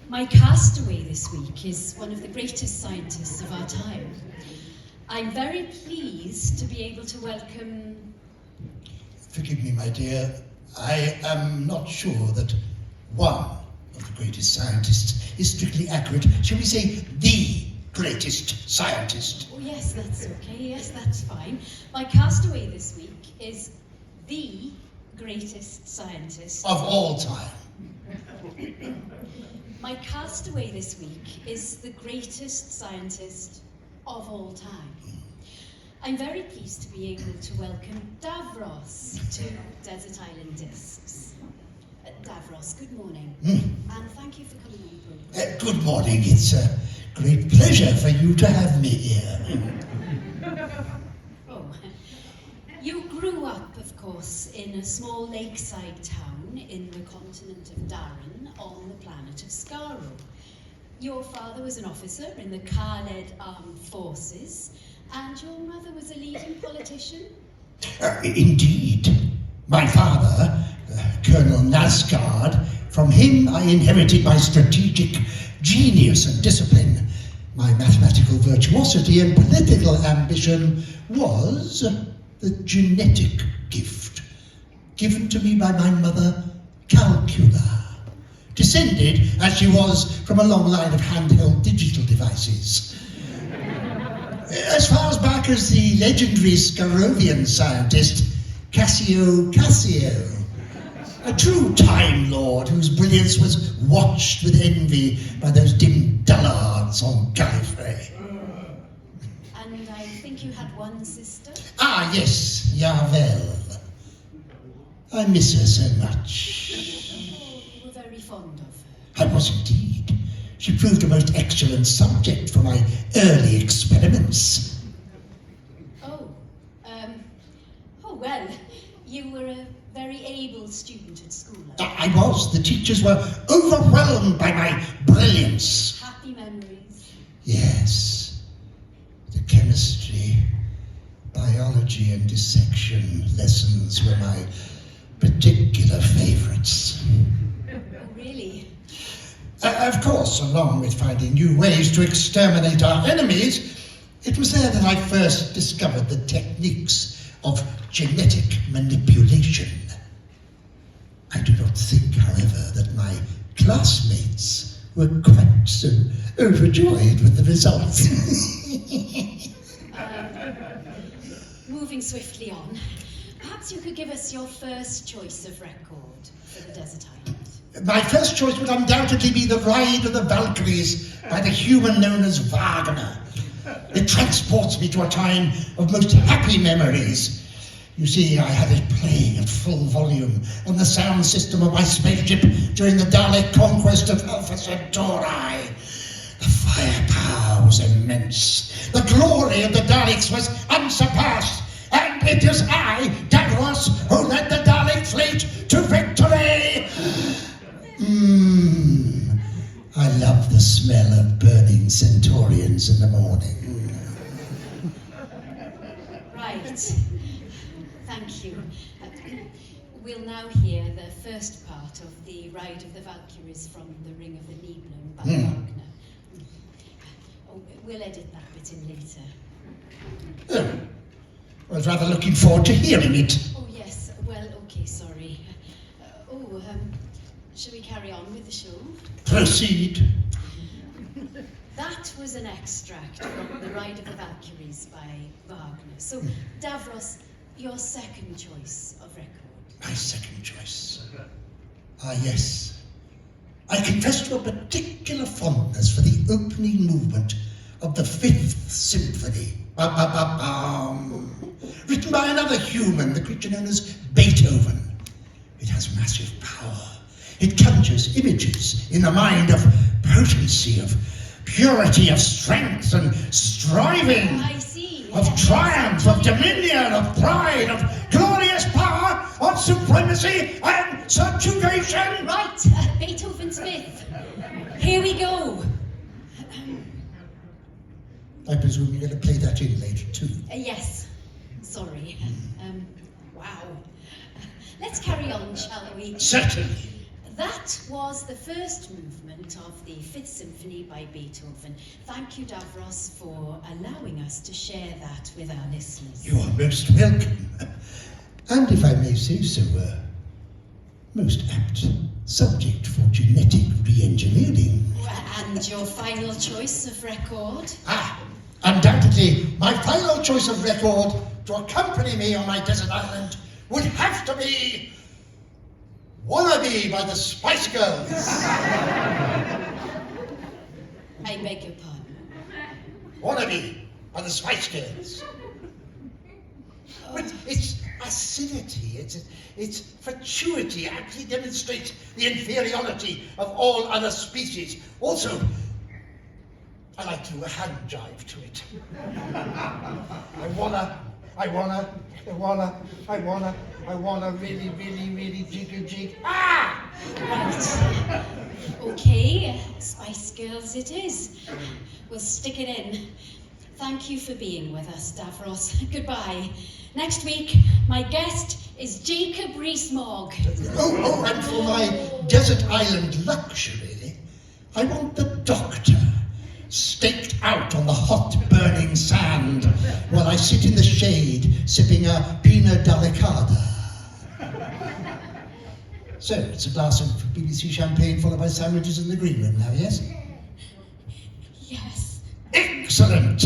My castaway this week is one of the greatest scientists of our time. I'm very pleased to be able to welcome... Forgive me, my dear. I am not sure that one of the greatest scientists is strictly accurate. Shall we say the greatest scientist? Oh yes, that's okay. Yes, that's fine. My castaway this week is the greatest scientist... Of all time. My castaway this week is the greatest scientist of all time. I'm very pleased to be able to welcome Davros to Desert Island Discs. Davros, good morning. And thank you for coming on the programme. Good morning. It's a great pleasure for you to have me here. Oh, you grew up, of course, in a small lakeside town in the continent of Darren on the planet of Skaro. Your father was an officer in the Khaled Armed Forces, and your mother was a leading politician? Indeed. My father, Colonel Nasgard, from him I inherited my strategic genius and discipline. My mathematical virtuosity and political ambition was the genetic gift given to me by my mother, Calcula, descended as she was from a long line of handheld digital devices. As far as back as the legendary Scarovian scientist Cassio, a true Time Lord whose brilliance was watched with envy by those dim dullards on Gallifrey. And I think you had one sister? Ah, yes, Yarvel. I miss her so much. Oh, you were very fond of her. I was indeed. She proved a most excellent subject for my early experiments. Well, you were a very able student at school. I was. The teachers were overwhelmed by my brilliance. Happy memories. Yes. The chemistry, biology and dissection lessons were my particular favourites. Oh, really? Of course, along with finding new ways to exterminate our enemies, it was there that I first discovered the techniques of genetic manipulation. I do not think, however, that my classmates were quite so overjoyed with the results. Moving swiftly on, perhaps you could give us your first choice of record for the Desert Island. My first choice would undoubtedly be The Ride of the Valkyries by the human known as Wagner. It transports me to a time of most happy memories. You see, I had it playing at full volume on the sound system of my spaceship during the Dalek conquest of Alpha Centauri. The firepower was immense. The glory of the Daleks was unsurpassed. And it is I, Davros, who led the Dalek fleet to victory. I love the smell of burning Centaurians in the morning. Right. Thank you. We'll now hear the first part of the Ride of the Valkyries from the Ring of the Nibelung by Wagner. Oh, we'll edit that bit in later. I was rather looking forward to hearing it. Oh, yes. Well, okay, sorry. Shall we carry on with the show? Proceed. That was an extract from The Ride of the Valkyries by Wagner. So, Davros, your second choice of record. My second choice. Ah, yes. I confess to a particular fondness for the opening movement of the Fifth Symphony. Written by another human, the creature known as Beethoven. It has massive power. It conjures images in the mind of potency, of purity, of strength and striving. I see. Of triumph, of dominion, of pride, of glorious power, of supremacy and subjugation. Right, Beethoven's Fifth. Here we go. I presume you're going to play that in later too. Yes. Sorry. Wow. Let's carry on, shall we? Certainly. that was the first movement of the Fifth Symphony by Beethoven. Thank you, Davros, for allowing us to share that with our listeners. You are most welcome. And if I may say so, most apt subject for genetic re-engineering. And your final choice of record? Undoubtedly, my final choice of record to accompany me on my desert island would have to be Wannabe by the Spice Girls. I beg your pardon. Wannabe by the Spice Girls. But its acidity, its fatuity actually demonstrates the inferiority of all other species. Also, I like to hand jive to it. I wanna really jig. Ah! Right. Okay, Spice Girls it is. We'll stick it in. Thank you for being with us, Davros. Goodbye. Next week, my guest is Jacob Rees-Mogg. Oh, and for my desert island luxury, I want the doctor staked out on the hot, burning sand while I sit in the shade sipping a pina delicada. So, it's a glass of BBC champagne followed by sandwiches in the green room now, yes? Yes. Excellent!